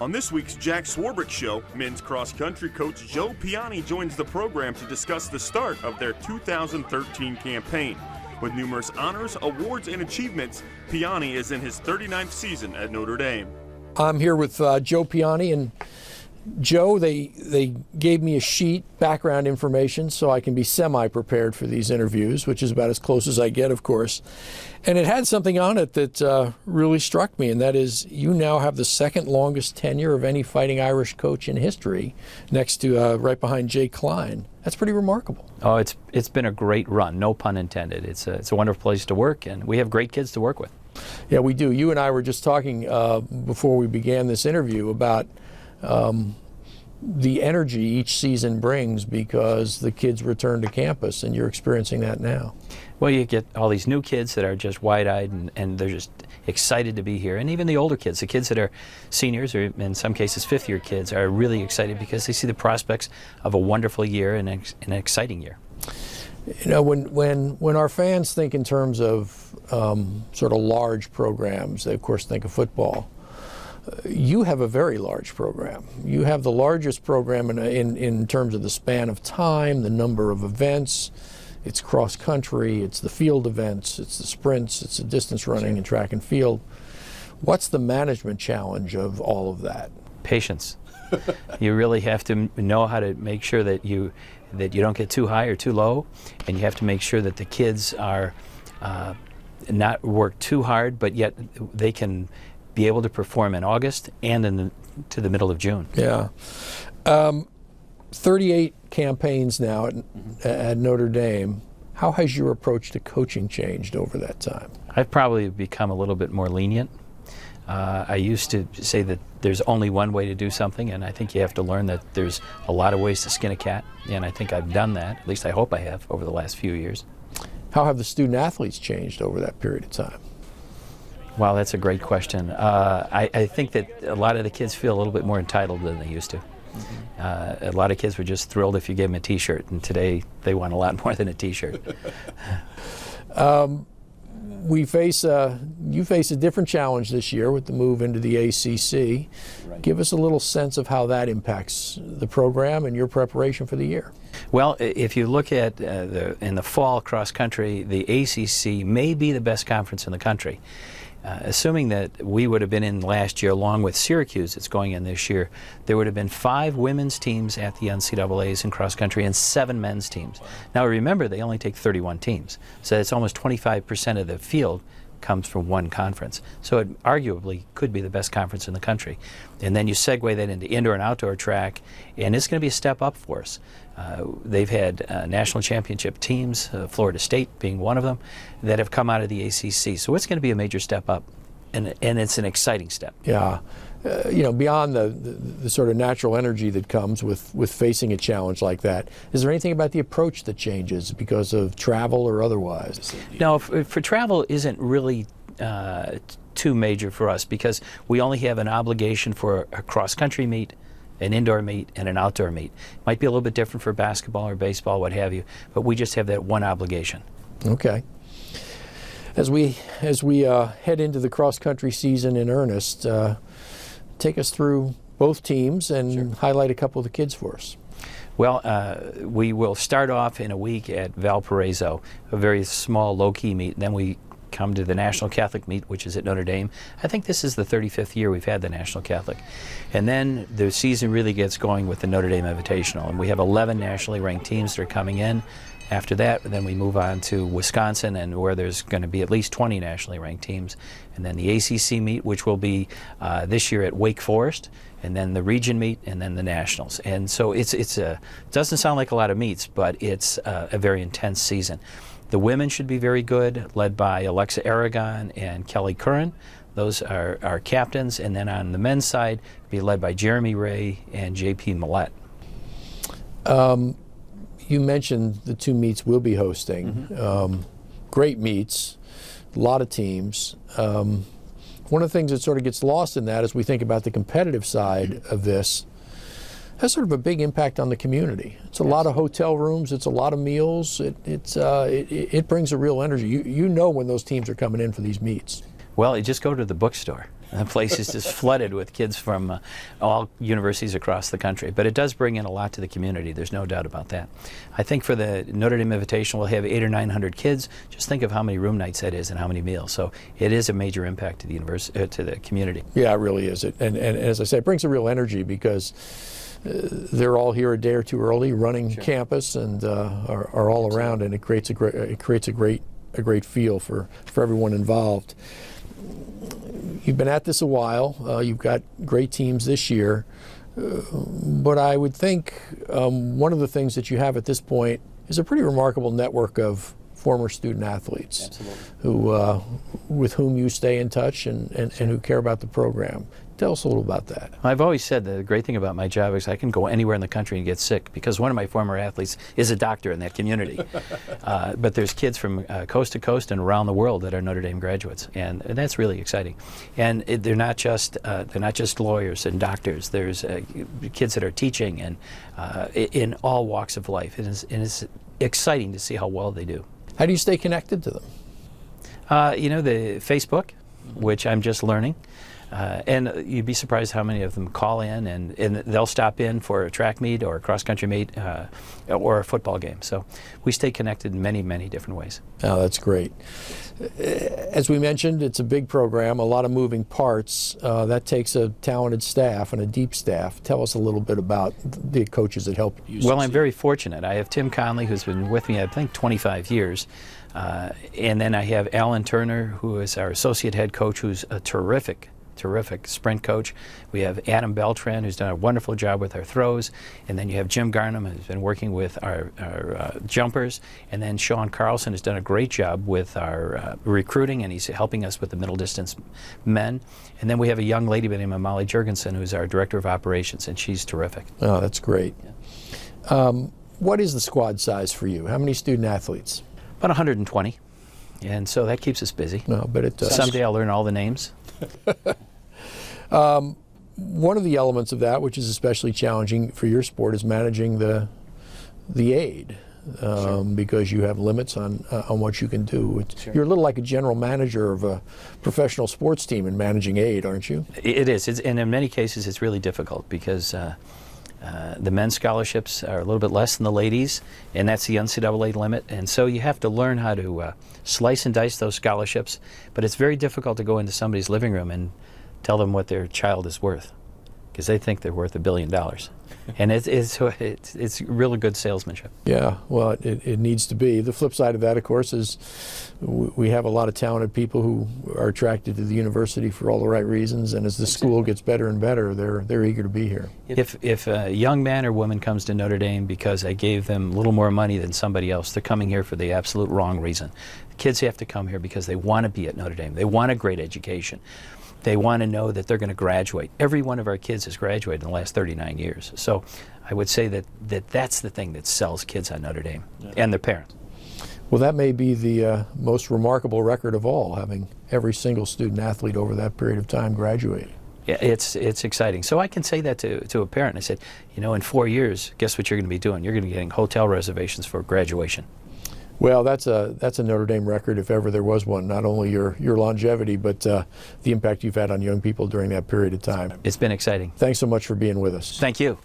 On this week's Jack Swarbrick Show, men's cross-country coach Joe Piane joins the program to discuss the start of their 2013 campaign. With numerous honors, awards, and achievements, Piane is in his 39th season at Notre Dame. I'm here with Joe Piane, and Joe, they gave me a sheet, background information, so I can be semi-prepared for these interviews, which is about as close as I get, of course. And it had something on it that really struck me, and that is you now have the second longest tenure of any Fighting Irish coach in history, next to right behind Jay Klein. That's pretty remarkable. Oh, it's been a great run, no pun intended. It's a wonderful place to work, and we have great kids to work with. Yeah, we do. You and I were just talking before we began this interview about the energy each season brings because the kids return to campus, and you're experiencing that now. Well, you get all these new kids that are just wide-eyed and they're just excited to be here. And even the older kids, the kids that are seniors, or in some cases fifth-year kids, are really excited because they see the prospects of a wonderful year and an exciting year. You know, when our fans think in terms of sort of large programs, they of course think of football. You have a very large program. You have the largest program in terms of the span of time, the number of events. It's cross country, it's the field events, it's the sprints, it's the distance running and track and field. What's the management challenge of all of that? Patience. You really have to know how to make sure that you don't get too high or too low, and you have to make sure that the kids are not work too hard, but yet they can be able to perform in August and to the middle of June. Yeah. 38 campaigns now at Notre Dame. How has your approach to coaching changed over that time? I've probably become a little bit more lenient. I used to say that there's only one way to do something, and I think you have to learn that there's a lot of ways to skin a cat, and I think I've done that, at least I hope I have, over the last few years. How have the student athletes changed over that period of time? Well, that's a great question. I think that a lot of the kids feel a little bit more entitled than they used to. A lot of kids were just thrilled if you gave them a T-shirt, and today they want a lot more than a T-shirt. You face a different challenge this year with the move into the ACC. Right. Give us a little sense of how that impacts the program and your preparation for the year. Well, if you look at in the fall cross country, the ACC may be the best conference in the country. Assuming that we would have been in last year along with Syracuse that's going in this year, there would have been 5 women's teams at the NCAAs in cross country and 7 men's teams. Now remember, they only take 31 teams, so it's almost 25% of the field comes from one conference. So it arguably could be the best conference in the country. And then you segue that into indoor and outdoor track, and it's going to be a step up for us. They've had national championship teams, Florida State being one of them, that have come out of the ACC. So it's going to be a major step up, and it's an exciting step. Yeah. You know, beyond the sort of natural energy that comes with facing a challenge like that, is there anything about the approach that changes because of travel or otherwise? No, for travel isn't really too major for us because we only have an obligation for a cross-country meet, an indoor meet, and an outdoor meet. It might be a little bit different for basketball or baseball, what have you, but we just have that one obligation. Okay. As we head into the cross-country season in earnest, take us through both teams and Sure. Highlight a couple of the kids for us. Well, we will start off in a week at Valparaiso, a very small, low-key meet. Then we come to the National Catholic meet, which is at Notre Dame. I think this is the 35th year we've had the National Catholic. And then the season really gets going with the Notre Dame Invitational. And we have 11 nationally ranked teams that are coming in. After that, then we move on to Wisconsin, and where there's going to be at least 20 nationally ranked teams. And then the ACC meet, which will be this year at Wake Forest, and then the region meet, and then the nationals. And so it doesn't sound like a lot of meets, but it's a very intense season. The women should be very good, led by Alexa Aragon and Kelly Curran. Those are our captains. And then on the men's side, be led by Jeremy Ray and J.P. Millette. You mentioned the 2 meets we'll be hosting. Mm-hmm. Great meets, a lot of teams. One of the things that sort of gets lost in that as we think about the competitive side of this has sort of a big impact on the community. It's a lot of hotel rooms, it's a lot of meals, it brings a real energy. You know when those teams are coming in for these meets. Well, you just go to the bookstore. The place is just flooded with kids from all universities across the country. But it does bring in a lot to the community. There's no doubt about that. I think for the Notre Dame Invitational, we'll have 800 or 900 kids. Just think of how many room nights that is and how many meals. So it is a major impact to the to the community. Yeah, it really is. And as I say, it brings a real energy because they're all here a day or two early, running campus, and are all around, and it creates a great feel for everyone involved. You've been at this a while. You've got great teams this year, but I would think one of the things that you have at this point is a pretty remarkable network of former student athletes who, with whom you stay in touch and who care about the program. Tell us a little about that. I've always said the great thing about my job is I can go anywhere in the country and get sick because one of my former athletes is a doctor in that community. But there's kids from coast to coast and around the world that are Notre Dame graduates, and that's really exciting. And they're not just lawyers and doctors. There's kids that are teaching and in all walks of life. And it's exciting to see how well they do. How do you stay connected to them? The Facebook, which I'm just learning. And you'd be surprised how many of them call in, and they'll stop in for a track meet or a cross-country meet or a football game. So we stay connected in many, many different ways. Oh, that's great. As we mentioned, it's a big program, a lot of moving parts. That takes a talented staff and a deep staff. Tell us a little bit about the coaches that help you succeed. Well, I'm very fortunate. I have Tim Conley, who's been with me, I think, 25 years. And then I have Alan Turner, who is our associate head coach, who's a terrific sprint coach. We have Adam Beltran, who's done a wonderful job with our throws, and then you have Jim Garnham, who's been working with our jumpers, and then Sean Carlson has done a great job with our recruiting, and he's helping us with the middle distance men. And then we have a young lady by the name of Molly Jurgensen, who's our director of operations, and she's terrific. Oh, that's great. Yeah. What is the squad size for you? How many student athletes? About 120, and so that keeps us busy. No, but it does. Someday I'll learn all the names. One of the elements of that, which is especially challenging for your sport, is managing the aid, because you have limits on what you can do. You're a little like a general manager of a professional sports team in managing aid, aren't you? It is, and in many cases it's really difficult because the men's scholarships are a little bit less than the ladies, and that's the NCAA limit, and so you have to learn how to slice and dice those scholarships, but it's very difficult to go into somebody's living room and tell them what their child is worth, because they think they're worth $1 billion. And it's really good salesmanship. Yeah, well, it needs to be. The flip side of that, of course, is we have a lot of talented people who are attracted to the university for all the right reasons, and as the school gets better and better, they're eager to be here. If a young man or woman comes to Notre Dame because I gave them a little more money than somebody else, they're coming here for the absolute wrong reason. Kids have to come here because they want to be at Notre Dame. They want a great education. They want to know that they're going to graduate. Every one of our kids has graduated in the last 39 years. So I would say that's the thing that sells kids on Notre Dame and their parents. Well, that may be the most remarkable record of all, having every single student athlete over that period of time graduate. Yeah, it's exciting. So I can say that to a parent. I said, in 4 years, guess what you're going to be doing? You're going to be getting hotel reservations for graduation. Well, that's a Notre Dame record if ever there was one. Not only your longevity, but the impact you've had on young people during that period of time. It's been exciting. Thanks so much for being with us. Thank you.